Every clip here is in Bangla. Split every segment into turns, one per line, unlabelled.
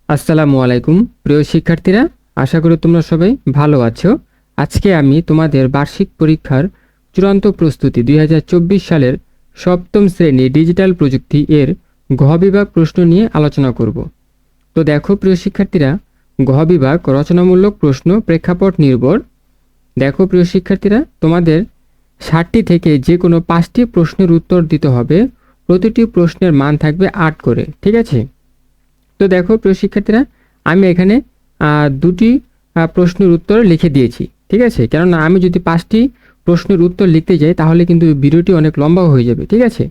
আসসালামু আলাইকুম প্রিয় শিক্ষার্থীরা, আশা করি তোমরা সবাই ভালো আছো। আজকে আমি তোমাদের বার্ষিক পরীক্ষার চূড়ান্ত প্রস্তুতি 2024 সালের সপ্তম শ্রেণী ডিজিটাল প্রযুক্তি এর ঘ বিভাগ প্রশ্ন নিয়ে আলোচনা করব। তো দেখো প্রিয় শিক্ষার্থীরা, ঘ বিভাগ রচনামূলক প্রশ্ন প্রেক্ষাপট নির্ভর। দেখো প্রিয় শিক্ষার্থীরা, তোমাদের 60টি থেকে যে কোনো 5টি প্রশ্নের উত্তর দিতে হবে। প্রতিটি প্রশ্নের মান থাকবে 8 করে, ঠিক আছে? তো দেখো প্রিয় শিক্ষার্থীরা, আমি এখানে দুটি প্রশ্নের উত্তর লিখে দিয়েছি, ঠিক আছে? কেননা আমি যদি 5টি প্রশ্নের উত্তর লিখতে যাই তাহলে কিন্তু ভিডিওটি অনেক লম্বা হয়ে যাবে, ঠিক আছে?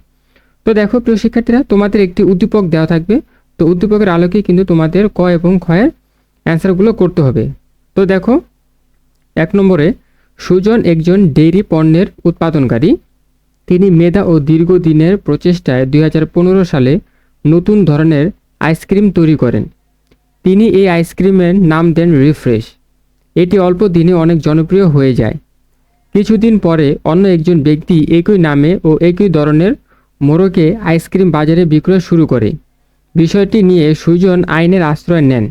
তো দেখো প্রিয় শিক্ষার্থীরা, তোমাদের একটি উদ্দীপক দেওয়া থাকবে। তো উদ্দীপকের আলোকে কিন্তু তোমাদের ক এবং খয়ের অ্যান্সারগুলো করতে হবে। তো দেখো 1 নম্বরে, সুজন একজন ডেইরি পণ্যের উৎপাদনকারী। তিনি মেধা ও দীর্ঘদিনের প্রচেষ্টায় 2015 সালে নতুন ধরনের আইসক্রিম তৈরি করেন। তিনি এই আইসক্রিমের নাম দেন রিফ্রেশ। এটি অল্প দিনে অনেক জনপ্রিয় হয়ে যায়। কিছুদিন পরে অন্য একজন ব্যক্তি একই নামে ও একই ধরনের মোড়কে আইসক্রিম বাজারে বিক্রয় শুরু করে। বিষয়টি নিয়ে সুজন আইনের আশ্রয় নেন।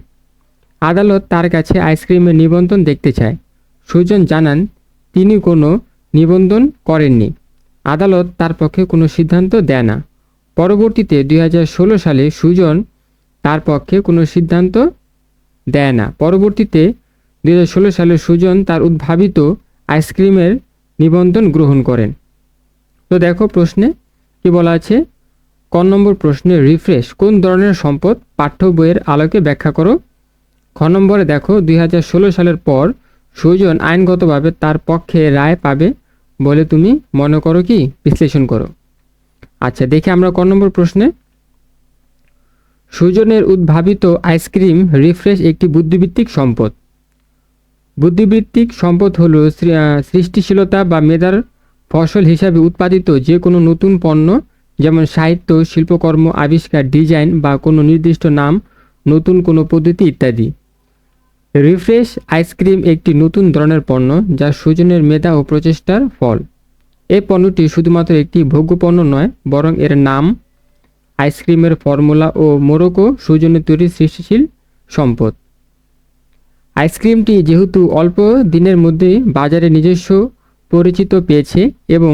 আদালত তার কাছে আইসক্রিমের নিবন্ধন দেখতে চায়। সুজন জানান তিনি কোনো নিবন্ধন করেননি। আদালত তার পক্ষে কোনো সিদ্ধান্ত দেয় না। পরবর্তীতে 2016 সালে সুজন তার পক্ষে কোনো সিদ্ধান্ত দেয় না। পরবর্তীতে 2016 সালে সুজন তার উদ্ভাবিত আইসক্রিমের নিবন্ধন গ্রহণ করেন। তো দেখো প্রশ্নে কি বলা আছে। ক নম্বর প্রশ্নে, রিফ্রেশ কোন ধরনের সম্পদ? পাঠ্য বইয়ের আলোকে ব্যাখ্যা করো। খ নম্বরে দেখো, 2016 সালের পর সুজন আইনগতভাবে তার পক্ষে রায় পাবে বলে তুমি মনে করো কি? বিশ্লেষণ করো। আচ্ছা, দেখি আমরা ক নম্বর প্রশ্নে। সুজনের উদ্ভাবিত আইসক্রিম রিফ্রেশ একটি বুদ্ধিবৃত্তিক সম্পদ। বুদ্ধিবৃত্তিক সম্পদ হলো সৃষ্টিশীলতা বা মেধার ফসল হিসাবে উৎপাদিত যে কোনো নতুন পণ্য, যেমন সাহিত্য, শিল্পকর্ম, আবিষ্কার, ডিজাইন বা কোনো নির্দিষ্ট নাম, নতুন কোনো পদ্ধতি ইত্যাদি। রিফ্রেশ আইসক্রিম একটি নতুন ধরনের পণ্য যা সুজনের মেধা ও প্রচেষ্টার ফল। এই পণ্যটি শুধুমাত্র একটি ভোগ্য পণ্য নয়, বরং এর নাম, আইসক্রিমের ফর্মুলা ও মোড়কও সুজনের তৈরি সৃষ্টিশীল সম্পদ। আইসক্রিমটি যেহেতু অল্প দিনের মধ্যেই বাজারে নিজস্ব পরিচিত পেয়েছে এবং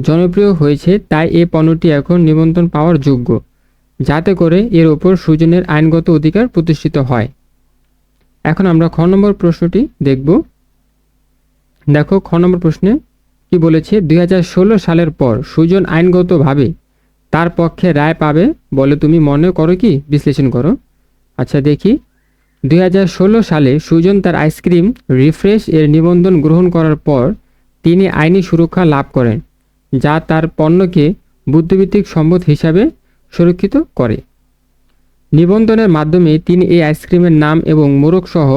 জনপ্রিয় হয়েছে, তাই এই পণ্যটি এখন নিবন্ধন পাওয়ার যোগ্য, যাতে করে এর ওপর সুজনের আইনগত অধিকার প্রতিষ্ঠিত হয়। এখন আমরা খ নম্বর প্রশ্নটি দেখব। দেখো খ নম্বর প্রশ্নে কি বলেছে। 2016 সালের পর সুজন আইনগতভাবে তার পক্ষে রায় পাবে বলে তুমি মনে করো কি? বিশ্লেষণ করো। আচ্ছা দেখি, 2016 সালে সুজন তার আইসক্রিম রিফ্রেশ এর নিবন্ধন গ্রহণ করার পর তিনি আইনি সুরক্ষা লাভ করেন, যা তার পণ্যকে বুদ্ধিবৃত্তিক সম্পদ হিসাবে সুরক্ষিত করে। নিবন্ধনের মাধ্যমে তিনি এই আইসক্রিমের নাম এবং মোড়ক সহ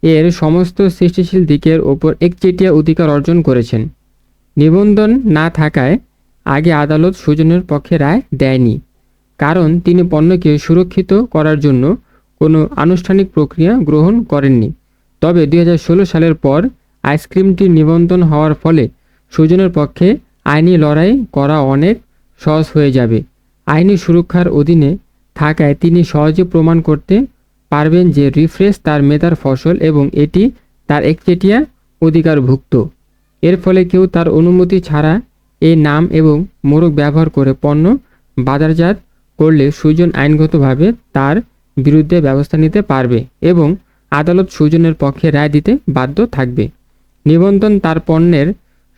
এর সমস্ত সৃষ্টিশীল দিকের ওপর একচেটিয়া অধিকার অর্জন করেছেন। নিবন্ধন না থাকায় আগে আদালত সুজনের পক্ষে রায় দেয়নি, কারণ তিনি পণ্যকে সুরক্ষিত করার জন্য কোনো আনুষ্ঠানিক প্রক্রিয়া গ্রহণ করেননি। তবে 2016 সালের পর আইসক্রিমটির নিবন্ধন হওয়ার ফলে সুজনের পক্ষে আইনি লড়াই করা অনেক সহজ হয়ে যাবে। আইনি সুরক্ষার অধীনে থাকায় তিনি সহজে প্রমাণ করতে পারবেন যে রিফ্রেশ তার মেধার ফসল এবং এটি তার একচেটিয়া অধিকারভুক্ত। এর ফলে কেউ তার অনুমতি ছাড়া এই নাম এবং মোড়ক ব্যবহার করে পণ্য বাজারজাত করলে সুজন আইনগতভাবে তার বিরুদ্ধে ব্যবস্থা নিতে পারবে এবং আদালত সুজনের পক্ষে রায় দিতে বাধ্য থাকবে। নিবন্ধন তার পণ্যের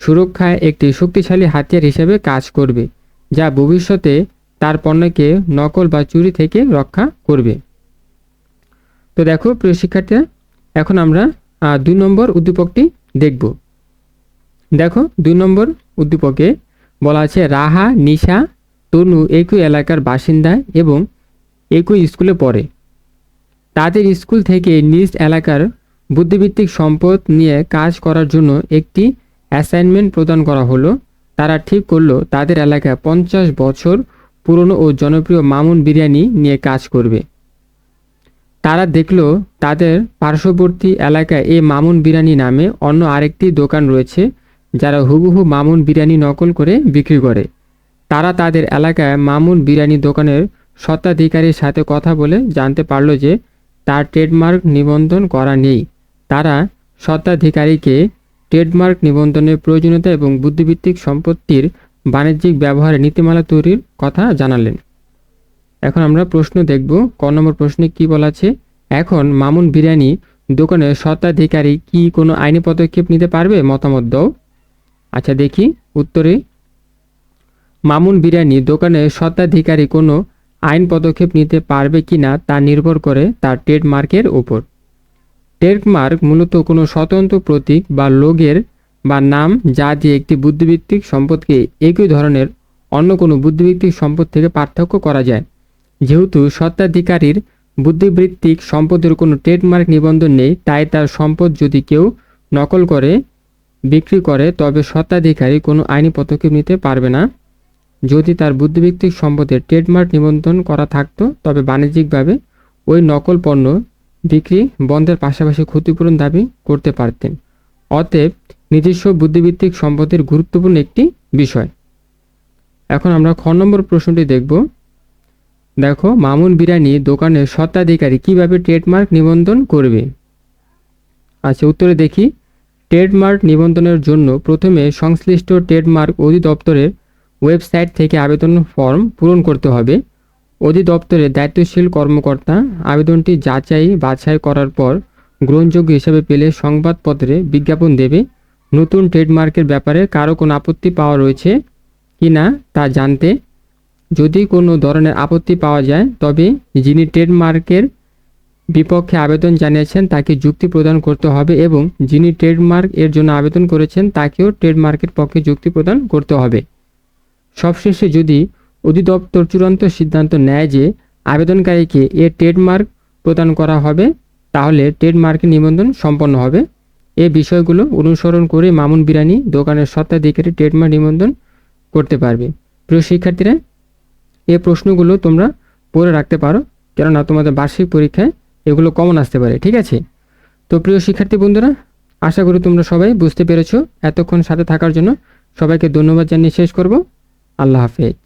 সুরক্ষায় একটি শক্তিশালী হাতিয়ার হিসেবে কাজ করবে, যা ভবিষ্যতে তার পণ্যকে নকল বা চুরি থেকে রক্ষা করবে। তো দেখো প্রিয় শিক্ষার্থীরা, এখন আমরা 2 নম্বর উদ্দীপকটি দেখব। দেখো 2 নম্বর উদ্দীপকে বলা আছে, রাহা, নিশা, তনু একই এলাকার বাসিন্দা এবং একই স্কুলে পড়ে। তাদের স্কুল থেকে নিজ এলাকার বুদ্ধিবৃত্তিক সম্পদ নিয়ে কাজ করার জন্য একটি অ্যাসাইনমেন্ট প্রদান করা হলো। তারা ঠিক করলো তাদের এলাকায় 50 বছর পুরনো ও জনপ্রিয় মামুন বিরিয়ানি নিয়ে কাজ করবে। তারা দেখলো তাদের পার্শ্ববর্তী এলাকায় এই মামুন বিরিয়ানি নামে অন্য আরেকটি দোকান রয়েছে, যারা হুবহু মামুন বিরিয়ানি নকল করে বিক্রি করে। তারা তাদের এলাকায় মামুন বিরিয়ানি দোকানের স্বত্বাধিকারীর সাথে কথা বলে জানতে পারল যে তার ট্রেডমার্ক নিবন্ধন করা নেই। তারা স্বত্বাধিকারীকে ট্রেডমার্ক নিবন্ধনের প্রয়োজনীয়তা এবং বুদ্ধিবৃত্তিক সম্পত্তির বাণিজ্যিক ব্যবহারের নীতিমালা তৈরির কথা জানালেন। এখন আমরা প্রশ্ন দেখব। ক নম্বর প্রশ্নে কি বলা আছে, এখন মামুন বিরিয়ানি দোকানের স্বত্বাধিকারী কি কোনো আইনি পদক্ষেপ নিতে পারবে? মতামত দাও। আচ্ছা দেখি উত্তরে, মামুন বিরিয়ানি দোকানের স্বত্বাধিকারী কোনো আইন পদক্ষেপ নিতে পারবে কি না তা নির্ভর করে তার ট্রেডমার্কের উপর। ট্রেডমার্ক মূলত কোনো স্বতন্ত্র প্রতীক বা লোগোর বা নাম যা দিয়ে একটি বুদ্ধিবৃত্তিক সম্পদকে একই ধরনের অন্য কোনো বুদ্ধিবৃত্তিক সম্পদ থেকে পার্থক্য করা যায়। যেহেতু স্বত্বাধিকারীর বুদ্ধিবৃত্তিক সম্পদের কোনো ট্রেডমার্ক নিবন্ধন নেই, তাই তার সম্পদ যদি কেউ নকল করে বিক্রি করে তবে স্বত্বাধিকারী কোনো আইনি পদক্ষেপ নিতে পারবে না। যদি তার বুদ্ধিবৃত্তিক সম্পদের ট্রেডমার্ক নিবন্ধন করা থাকতো তবে বাণিজ্যিকভাবে ওই নকল পণ্য বিক্রি বন্ধের পাশাপাশি ক্ষতিপূরণ দাবি করতে পারতেন। অতএব নিজস্ব বুদ্ধিবৃত্তিক সম্পদের গুরুত্বপূর্ণ একটি বিষয়। এখন আমরা খ নম্বর প্রশ্নটি দেখব। দেখো, মামুন বিরিয়ানি দোকানের স্বত্বাধিকারী কিভাবে ট্রেডমার্ক নিবন্ধন করবে? আচ্ছা উত্তরে দেখি, ট্রেডমার্ক নিবন্ধনের জন্য প্রথমে সংশ্লিষ্ট ট্রেডমার্ক অধিদপ্তরের ওয়েবসাইট থেকে আবেদন ফর্ম পূরণ করতে হবে। অধিদপ্তরের দায়িত্বশীল কর্মকর্তা আবেদনটি যাচাই বাছাই করার পর গ্রহণযোগ্য হিসাবে পেলে সংবাদপত্রে বিজ্ঞাপন দেবে। নতুন ট্রেডমার্কের ব্যাপারে কারো কোনো আপত্তি পাওয়া রয়েছে কি না তা জানতে যদি কোনো ধরনের আপত্তি পাওয়া যায় তবে যিনি ট্রেডমার্কের বিপক্ষে আবেদন জানিয়েছেন তাকে যুক্তি প্রদান করতে হবে এবং যিনি ট্রেডমার্ক এর জন্য আবেদন করেছেন তাকেও ট্রেডমার্কের পক্ষে যুক্তি প্রদান করতে হবে। সবশেষে যদি অধিদপ্তর চূড়ান্ত সিদ্ধান্ত নেয় যে আবেদনকারীকে এর ট্রেডমার্ক প্রদান করা হবে তাহলে ট্রেডমার্কের নিবন্ধন সম্পন্ন হবে। এই বিষয়গুলো অনুসরণ করে মামুন বিরিয়ানি দোকানের স্বত্বাধিকারী ট্রেডমার্ক নিবন্ধন করতে পারবে। প্রিয় শিক্ষার্থীরা, এই প্রশ্নগুলো তোমরা পড়ে রাখতে পারো, কেননা তোমাদের বার্ষিক পরীক্ষায় এগুলো কমন আসতে পারে। ঠিক আছে? তো প্রিয় শিক্ষার্থী বন্ধুরা, আশা করি তোমরা সবাই বুঝতে পেরেছো। এতক্ষণ সাথে থাকার জন্য সবাইকে ধন্যবাদ জানিয়ে শেষ করব। আল্লাহ হাফেজ।